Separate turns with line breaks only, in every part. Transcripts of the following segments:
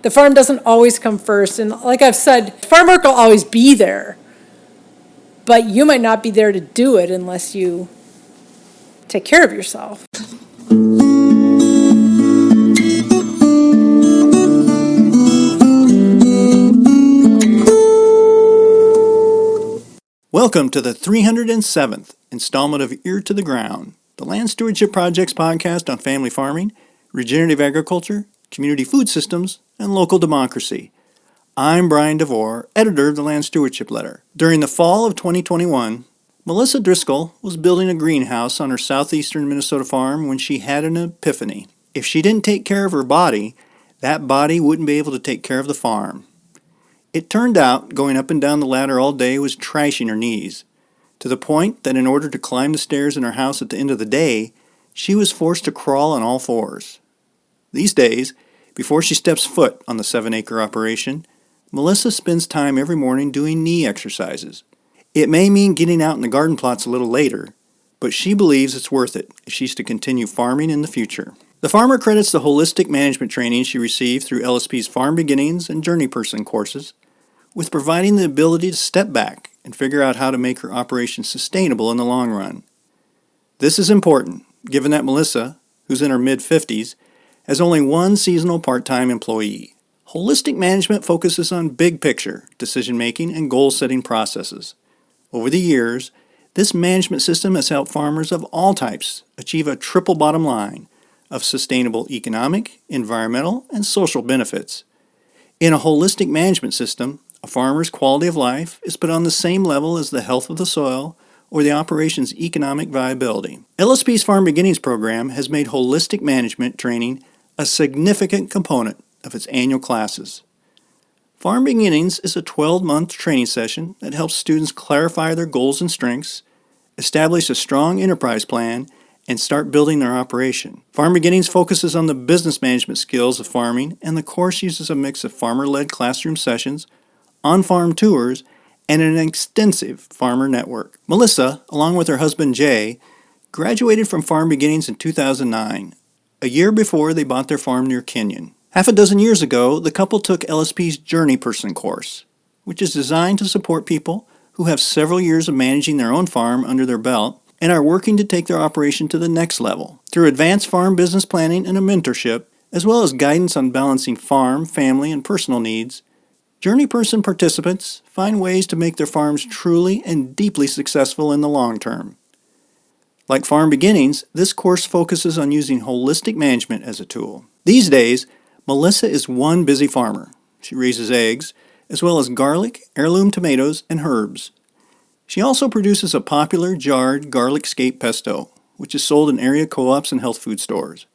The farm doesn't always come first. And like I've said, farm work will always be there, but you might not be there to do it unless you take care of yourself.
Welcome to the 307th installment of Ear to the Ground, the Land Stewardship Project's podcast on family farming, regenerative agriculture, community food systems, and local democracy. I'm Brian DeVore, editor of the Land Stewardship Letter. During the fall of 2021, Melissa Driscoll was building a greenhouse on her southeastern Minnesota farm when she had an epiphany. If she didn't take care of her body, that body wouldn't be able to take care of the farm. It turned out going up and down the ladder all day was trashing her knees, to the point that in order to climb the stairs in her house at the end of the day, she was forced to crawl on all fours. These days, before she steps foot on the 7-acre operation, Melissa spends time every morning doing knee exercises. It may mean getting out in the garden plots a little later, but she believes it's worth it if she's to continue farming in the future. The farmer credits the holistic management training she received through LSP's Farm Beginnings and Journey Person courses with providing the ability to step back and figure out how to make her operation sustainable in the long run. This is important, given that Melissa, who's in her mid-50s, has only one seasonal part-time employee. Holistic management focuses on big-picture decision-making and goal-setting processes. Over the years, this management system has helped farmers of all types achieve a triple bottom line of sustainable economic, environmental, and social benefits. In a holistic management system, a farmer's quality of life is put on the same level as the health of the soil or the operation's economic viability. LSP's Farm Beginnings program has made holistic management training a significant component of its annual classes. Farm Beginnings is a 12-month training session that helps students clarify their goals and strengths, establish a strong enterprise plan, and start building their operation. Farm Beginnings focuses on the business management skills of farming, and the course uses a mix of farmer-led classroom sessions, on-farm tours, and an extensive farmer network. Melissa, along with her husband Jay, graduated from Farm Beginnings in 2009, a year before they bought their farm near Kenyon. Half a dozen years ago, the couple took LSP's Journey Person course, which is designed to support people who have several years of managing their own farm under their belt and are working to take their operation to the next level. Through advanced farm business planning and a mentorship, as well as guidance on balancing farm, family, and personal needs, Journey Person participants find ways to make their farms truly and deeply successful in the long term. Like Farm Beginnings, this course focuses on using holistic management as a tool. These days, Melissa is one busy farmer. She raises eggs, as well as garlic, heirloom tomatoes, and herbs. She also produces a popular jarred garlic scape pesto, which is sold in area co-ops and health food stores.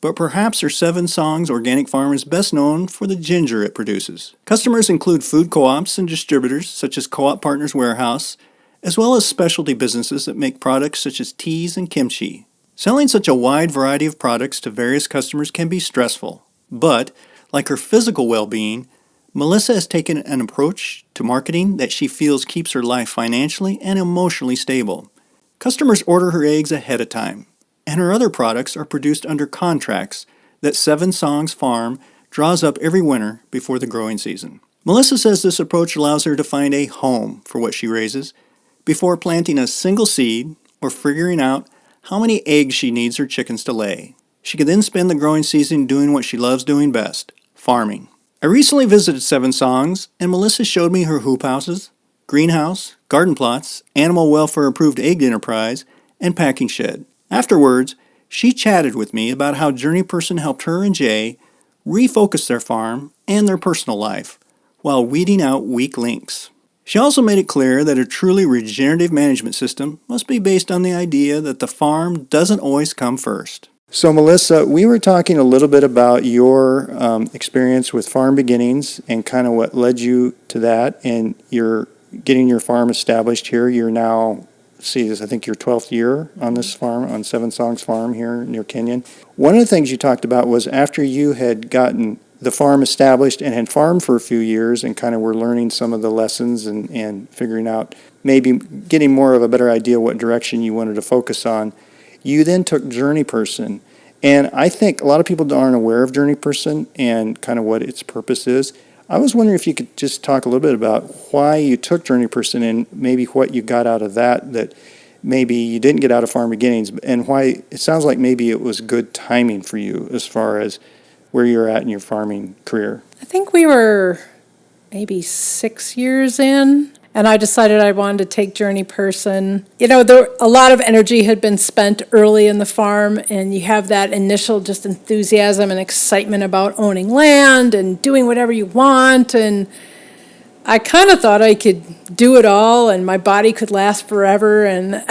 But perhaps her Seven Songs organic farm is best known for the ginger it produces. Customers include food co-ops and distributors such as Co-op Partners Warehouse, as well as specialty businesses that make products such as teas and kimchi. Selling such a wide variety of products to various customers can be stressful, but, like her physical well-being, Melissa has taken an approach to marketing that she feels keeps her life financially and emotionally stable. Customers order her eggs ahead of time, and her other products are produced under contracts that Seven Songs Farm draws up every winter before the growing season. Melissa says this approach allows her to find a home for what she raises before planting a single seed or figuring out how many eggs she needs her chickens to lay. She can then spend the growing season doing what she loves doing best, farming. I recently visited Seven Songs, and Melissa showed me her hoop houses, greenhouse, garden plots, animal welfare-approved egg enterprise, and packing shed. Afterwards, she chatted with me about how Journey Person helped her and Jay refocus their farm and their personal life while weeding out weak links. She also made it clear that a truly regenerative management system must be based on the idea that the farm doesn't always come first. So Melissa, we were talking a little bit about your experience with Farm Beginnings and kind of what led you to that, and you're getting your farm established here. You're now, I think your 12th year on this farm, on Seven Songs Farm here near Kenyon. One of the things you talked about was after you had gotten the farm established and had farmed for a few years and kind of were learning some of the lessons and figuring out, maybe getting more of a better idea what direction you wanted to focus on, you then took Journey Person And I think a lot of people aren't aware of Journey Person and kind of what its purpose is. I was wondering if you could just talk a little bit about why you took Journey Person and maybe what you got out of that maybe you didn't get out of Farm Beginnings, and why it sounds like maybe it was good timing for you as far as where you're at in your farming career.
I think we were maybe 6 years in, and I decided I wanted to take Journey Person. You know, a lot of energy had been spent early in the farm, and you have that initial just enthusiasm and excitement about owning land and doing whatever you want, and I kind of thought I could do it all, and my body could last forever, and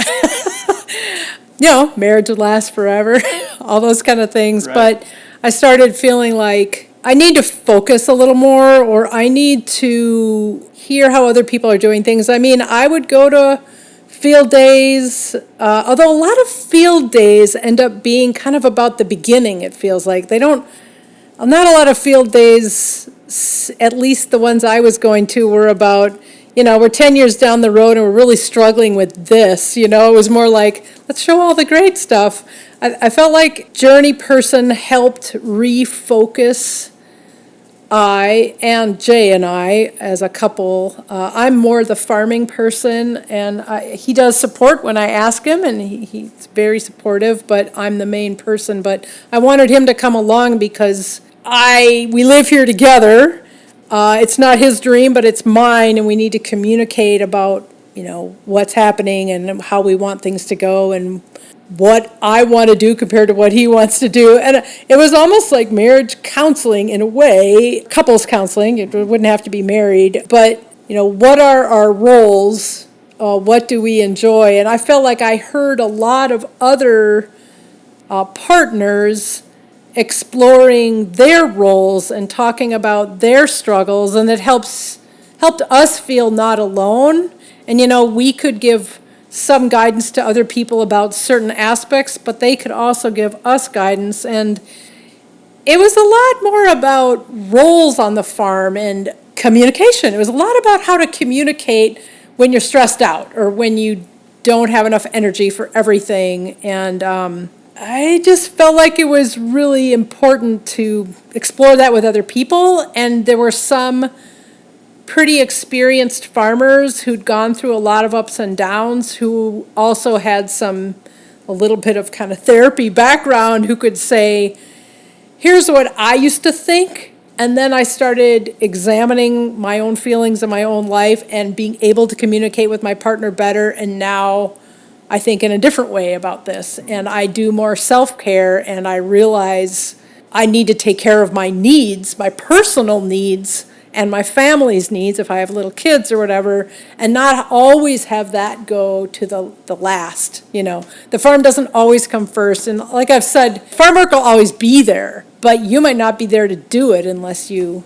marriage would last forever, all those kind of things.
Right.
But I started feeling like I need to focus a little more, or I need to hear how other people are doing things. I mean, I would go to field days, although a lot of field days end up being kind of about the beginning, it feels like. Not a lot of field days, at least the ones I was going to, were about, we're 10 years down the road and we're really struggling with this, It was more like, let's show all the great stuff. I felt like Journey Person helped refocus I and Jay and I as a couple. I'm more the farming person, and he does support when I ask him, and he's very supportive, but I'm the main person. But I wanted him to come along because we live here together. It's not his dream, but it's mine, and we need to communicate about, what's happening and how we want things to go and what I want to do compared to what he wants to do. And it was almost like marriage counseling in a way, couples counseling. It wouldn't have to be married, but, what are our roles? What do we enjoy? And I felt like I heard a lot of other partners exploring their roles and talking about their struggles, and it helped us feel not alone. And, we could give some guidance to other people about certain aspects, but they could also give us guidance. And it was a lot more about roles on the farm and communication. It was a lot about how to communicate when you're stressed out or when you don't have enough energy for everything. And I just felt like it was really important to explore that with other people. And there were some pretty experienced farmers who'd gone through a lot of ups and downs, who also had a little bit of kind of therapy background, who could say, here's what I used to think. And then I started examining my own feelings in my own life and being able to communicate with my partner better. And now I think in a different way about this. And I do more self-care, and I realize I need to take care of my needs, my personal needs, and my family's needs if I have little kids or whatever, and not always have that go to the last, The farm doesn't always come first, and like I've said, farm work will always be there, but you might not be there to do it unless you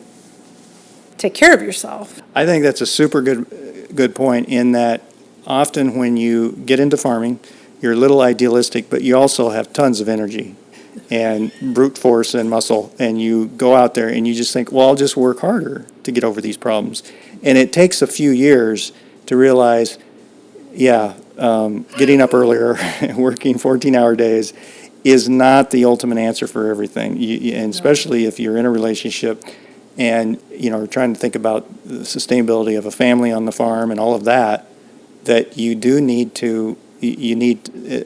take care of yourself.
I think that's a super good point, in that often when you get into farming, you're a little idealistic, but you also have tons of energy and brute force and muscle, and you go out there and you just think, well, I'll just work harder to get over these problems. And it takes a few years to realize, getting up earlier and working 14-hour days is not the ultimate answer for everything. And especially if you're in a relationship and, are trying to think about the sustainability of a family on the farm and all of that, that you do need to,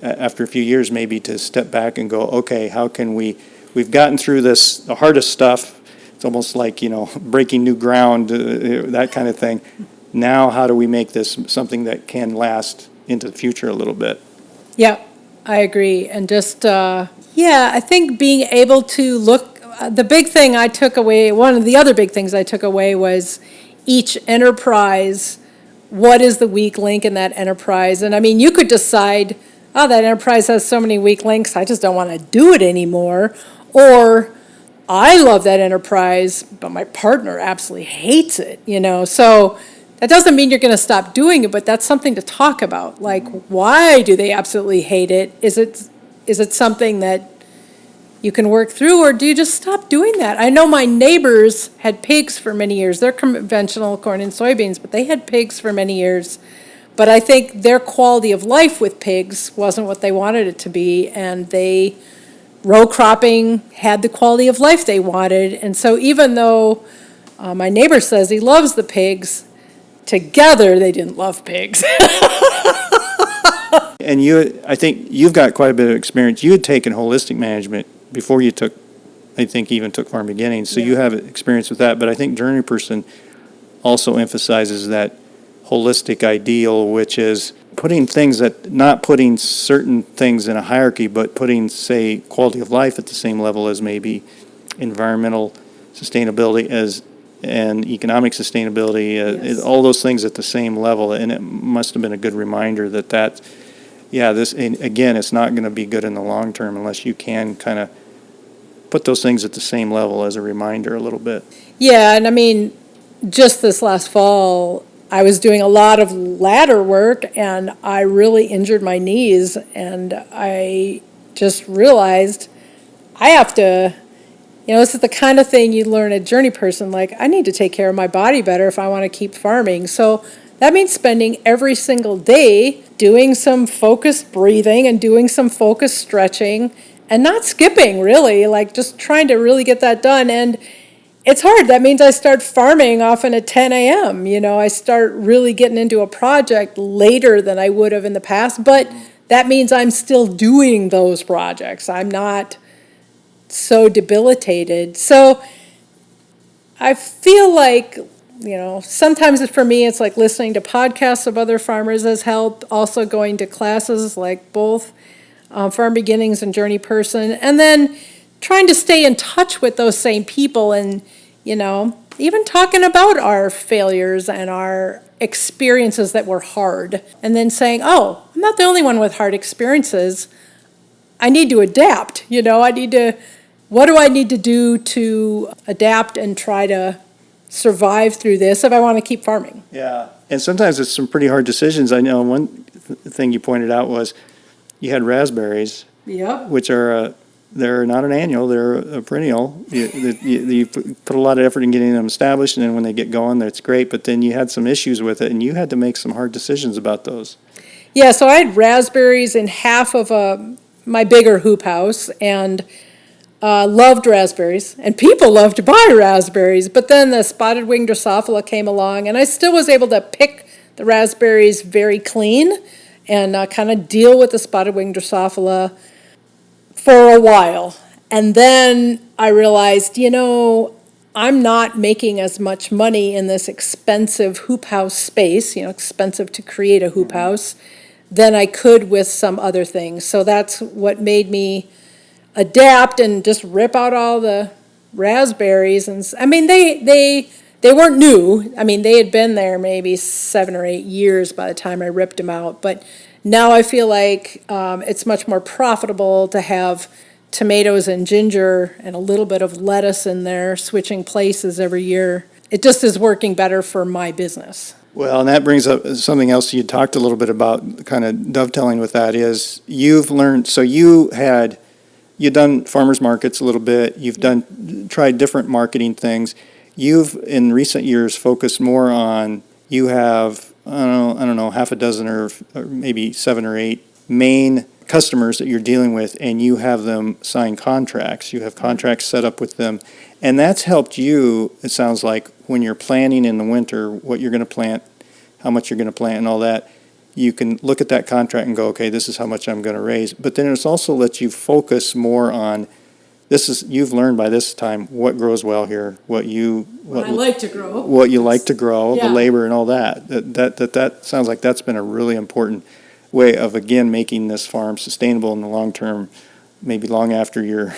after a few years, maybe to step back and go, okay, how can we've gotten through this, the hardest stuff. It's almost like, breaking new ground, that kind of thing. Now, how do we make this something that can last into the future a little bit?
Yeah, I agree. And just, I think being able to look, the big thing I took away, one of the other big things I took away was each enterprise, what is the weak link in that enterprise? And I mean, you could decide, that enterprise has so many weak links, I just don't want to do it anymore. Or, I love that enterprise, but my partner absolutely hates it, So that doesn't mean you're going to stop doing it, but that's something to talk about. Like, why do they absolutely hate it? Is it something that you can work through, or do you just stop doing that? I know my neighbors had pigs for many years. They're conventional corn and soybeans, but they had pigs for many years. But I think their quality of life with pigs wasn't what they wanted it to be, and they row cropping had the quality of life they wanted. And so even though my neighbor says he loves the pigs, together they didn't love pigs.
And I think you've got quite a bit of experience. You had taken holistic management before you took, I think even took Farm Beginnings, so you have experience with that. But I think Journey Person also emphasizes that holistic ideal, which is not putting certain things in a hierarchy, but putting, say, quality of life at the same level as maybe environmental sustainability and economic sustainability,
Yes.
all those things at the same level. And it must have been a good reminder and again, it's not going to be good in the long term unless you can kind of put those things at the same level as a reminder a little bit.
Yeah, and I mean, just this last fall, I was doing a lot of ladder work and I really injured my knees, and I just realized I have to, this is the kind of thing you learn at Journey Person, like I need to take care of my body better if I want to keep farming. So that means spending every single day doing some focused breathing and doing some focused stretching and not skipping, really, like just trying to really get that done. And it's hard. That means I start farming often at 10 a.m. I start really getting into a project later than I would have in the past, but that means I'm still doing those projects. I'm not so debilitated. So I feel like, sometimes for me, it's like listening to podcasts of other farmers has helped, also going to classes like both Farm Beginnings and Journey Person, and then trying to stay in touch with those same people and, even talking about our failures and our experiences that were hard, and then saying, oh, I'm not the only one with hard experiences. I need to adapt, what do I need to do to adapt and try to survive through this if I want to keep farming?
Yeah. And sometimes it's some pretty hard decisions. I know one thing you pointed out was you had raspberries,
Yep.
which they're not an annual, they're a perennial. You put a lot of effort in getting them established, and then when they get going, that's great. But then you had some issues with it, and you had to make some hard decisions about those.
Yeah, so I had raspberries in half of my bigger hoop house, and loved raspberries, and people loved to buy raspberries. But then the spotted wing Drosophila came along, and I still was able to pick the raspberries very clean and kind of deal with the spotted wing Drosophila for a while. And then I realized, I'm not making as much money in this expensive hoop house space, expensive to create a hoop house, than I could with some other things. So that's what made me adapt and just rip out all the raspberries. And I mean, they weren't new. I mean, they had been there maybe 7 or 8 years by the time I ripped them out. But now I feel like it's much more profitable to have tomatoes and ginger and a little bit of lettuce in there, switching places every year. It just is working better for my business.
Well, and that brings up something else you talked a little bit about, kind of dovetailing with that, is you've learned, so you've done farmers markets a little bit, tried different marketing things. You've, in recent years, focused more on, you have, I don't know, half a dozen or maybe 7 or 8 main customers that you're dealing with, and you have them sign contracts. You have contracts set up with them. And that's helped you, it sounds like, when you're planning in the winter, what you're going to plant, how much you're going to plant and all that. You can look at that contract and go, okay, this is how much I'm going to raise. But then it's also lets you focus more on, you've learned by this time what grows well here, what
I like to grow.
what you like to grow,
Yeah.
the labor and all that. That sounds like that's been a really important way of, again, making this farm sustainable in the long term, maybe long after your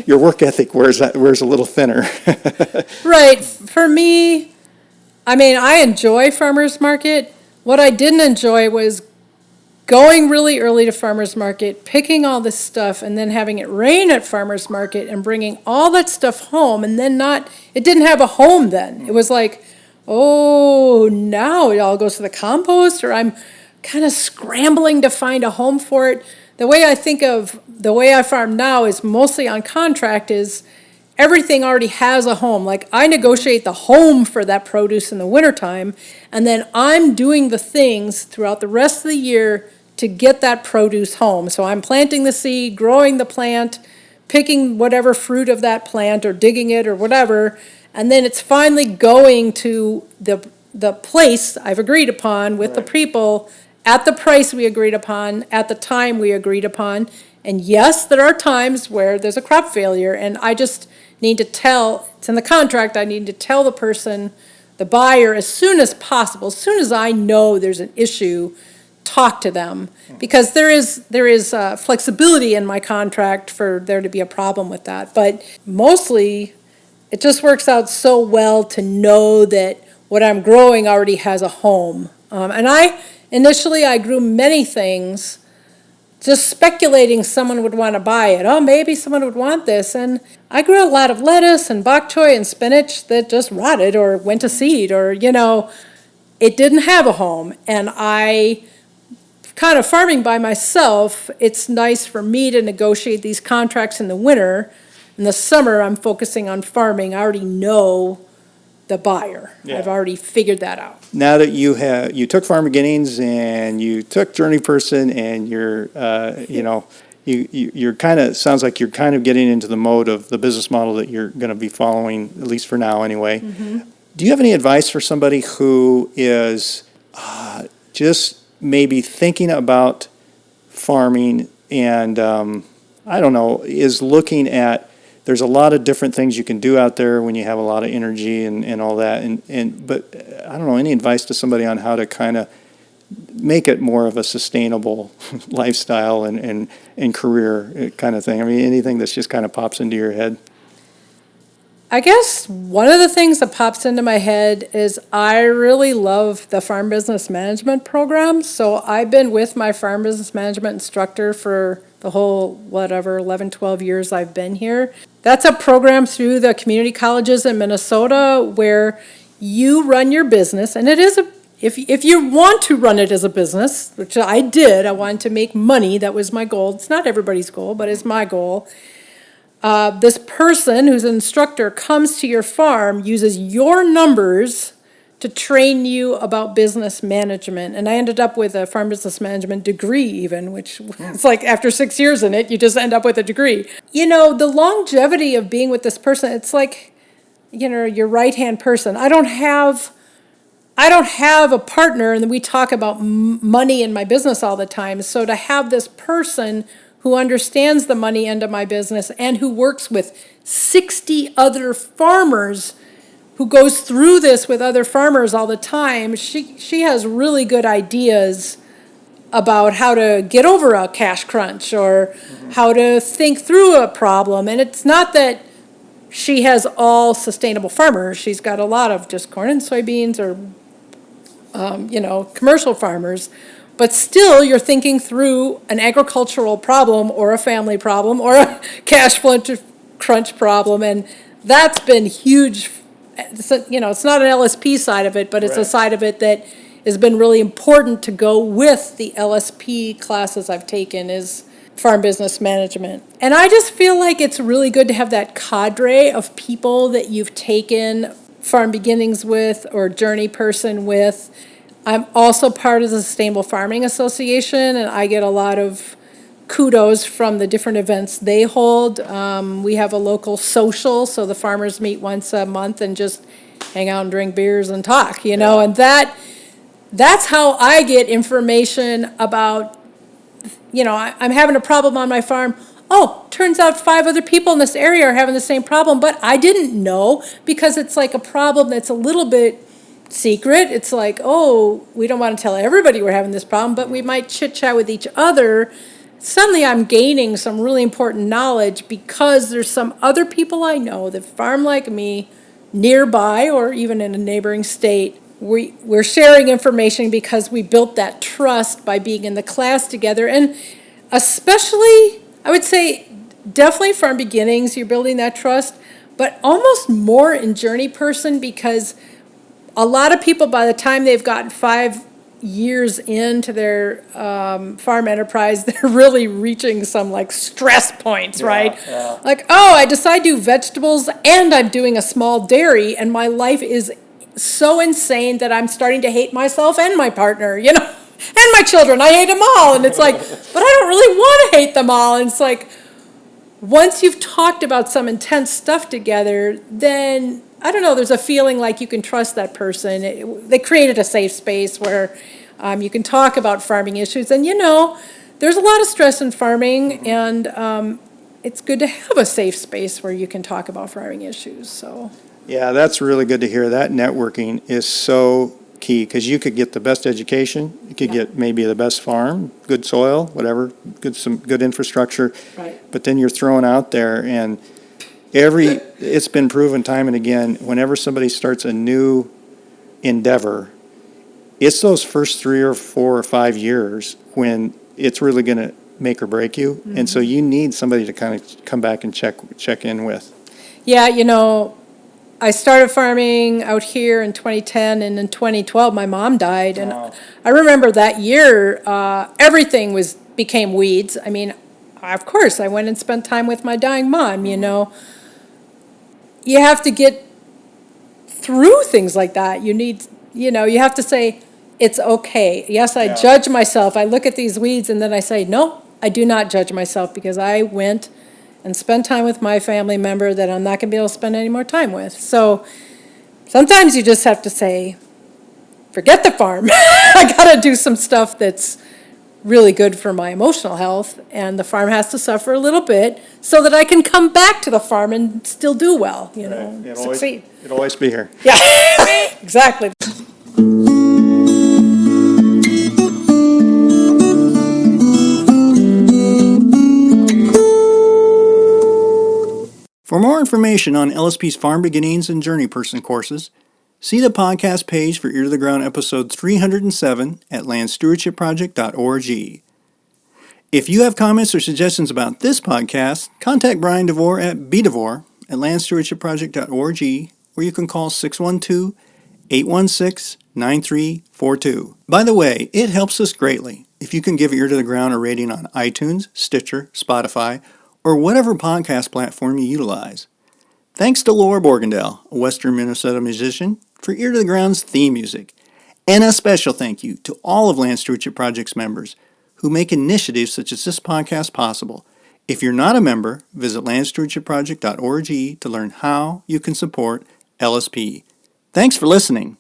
work ethic wears a little thinner.
Right. For me, I mean, I enjoy farmers market. What I didn't enjoy was going really early to farmers market, picking all this stuff, and then having it rain at farmers market and bringing all that stuff home, and then it didn't have a home then. It was like, oh, now it all goes to the compost, or I'm kind of scrambling to find a home for it. The way I farm now is mostly on contract, is everything already has a home. Like, I negotiate the home for that produce in the wintertime, and then I'm doing the things throughout the rest of the year to get that produce home. So I'm planting the seed, growing the plant, picking whatever fruit of that plant or digging it or whatever, and then it's finally going to the place I've agreed upon with the people at the price we agreed upon, at the time we agreed upon. And yes, there are times where there's a crop failure, and I just need to tell, it's in the contract, I need to tell the person, the buyer, as soon as possible, as soon as I know there's an issue, talk to them. Because there is flexibility in my contract for there to be a problem with that. But mostly, it just works out so well to know that what I'm growing already has a home. Initially, I grew many things, just speculating someone would want to buy it. Oh, maybe someone would want this. And I grew a lot of lettuce and bok choy and spinach that just rotted or went to seed or, it didn't have a home. And kind of farming by myself, it's nice for me to negotiate these contracts in the winter. In the summer, I'm focusing on farming. I already know the buyer.
Yeah.
I've already figured that out.
Now that you took Farm Beginnings and you took Journey Person and you're you're kind of, sounds like you're kind of getting into the mode of the business model that you're going to be following, at least for now anyway.
Mm-hmm.
Do you have any advice for somebody who is just maybe thinking about farming and, I don't know, is looking at, there's a lot of different things you can do out there when you have a lot of energy and all that. But I don't know, any advice to somebody on how to kind of make it more of a sustainable lifestyle and career kind of thing? I mean, anything that's just kind of pops into your head?
I guess one of the things that pops into my head is I really love the farm business management program. So I've been with my farm business management instructor for the whole, 11, 12 years I've been here. That's a program through the community colleges in Minnesota where you run your business, and it is if you want to run it as a business, which I did, I wanted to make money, that was my goal. It's not everybody's goal, but it's my goal. This person who's an instructor comes to your farm, uses your numbers to train you about business management. And I ended up with a farm business management degree even, which it's like after 6 years in it, you just end up with a degree. The longevity of being with this person, it's like, your right-hand person. I don't have a partner, and we talk about money in my business all the time. So to have this person who understands the money end of my business and who works with 60 other farmers, who goes through this with other farmers all the time, she has really good ideas about how to get over a cash crunch or how to think through a problem. And it's not that she has all sustainable farmers. She's got a lot of just corn and soybeans or, commercial farmers. But still, you're thinking through an agricultural problem or a family problem or a cash crunch problem. And that's been huge. It's not an LSP side of it, but it's a side of it that has been really important to go with the LSP classes I've taken is farm business management. And I just feel like it's really good to have that cadre of people that you've taken Farm Beginnings with or Journey Person with. I'm also part of the Sustainable Farming Association, and I get a lot of kudos from the different events they hold. We have a local social, so the farmers meet once a month and just hang out and drink beers and talk, and that's how I get information about, I'm having a problem on my farm. Oh, turns out 5 other people in this area are having the same problem, but I didn't know because it's like a problem that's a little bit secret. It's like, oh, we don't want to tell everybody we're having this problem, but we might chit-chat with each other. Suddenly I'm gaining some really important knowledge because there's some other people I know that farm like me nearby or even in a neighboring state. We're sharing information because we built that trust by being in the class together. And especially, I would say, definitely Farm Beginnings, you're building that trust, but almost more in Journey Person because a lot of people, by the time they've gotten 5 years into their farm enterprise, they're really reaching some like stress points, right?
Yeah.
Like, oh, I decide to do vegetables and I'm doing a small dairy and my life is so insane that I'm starting to hate myself and my partner, And my children, I hate them all. And it's like, but I don't really want to hate them all. And it's like, once you've talked about some intense stuff together, then, I don't know, there's a feeling like you can trust that person. They created a safe space where you can talk about farming issues. And, there's a lot of stress in farming, and it's good to have a safe space where you can talk about farming issues, so.
Yeah, that's really good to hear. That networking is so key, because you could get the best education, you could
Yeah.
get maybe the best farm, good soil, whatever, some good infrastructure,
Right.
but then you're thrown out there, and it's been proven time and again, whenever somebody starts a new endeavor, it's those first 3 or 4 or 5 years when it's really going to make or break you, and so you need somebody to kind of come back and check in with.
Yeah, I started farming out here in 2010, and in 2012, my mom died. And
Wow.
I remember that year, everything became weeds. I mean, of course, I went and spent time with my dying mom, You have to get through things like that. You have to say, it's okay. Yes, I
Yeah.
judge myself. I look at these weeds, and then I say, no, I do not judge myself, because I went and spend time with my family member that I'm not going to be able to spend any more time with. So sometimes you just have to say, forget the farm. I got to do some stuff that's really good for my emotional health, and the farm has to suffer a little bit so that I can come back to the farm and still do well, succeed.
It'll always be here.
Yeah, exactly.
For more information on LSP's Farm Beginnings and Journey Person courses, see the podcast page for Ear to the Ground episode 307 at landstewardshipproject.org. If you have comments or suggestions about this podcast, contact Brian DeVore at bdevore@landstewardshipproject.org, or you can call 612-816-9342. By the way, it helps us greatly if you can give Ear to the Ground a rating on iTunes, Stitcher, Spotify, or whatever podcast platform you utilize. Thanks to Laura Borgendale, a Western Minnesota musician, for Ear to the Ground's theme music. And a special thank you to all of Land Stewardship Project's members who make initiatives such as this podcast possible. If you're not a member, visit landstewardshipproject.org to learn how you can support LSP. Thanks for listening.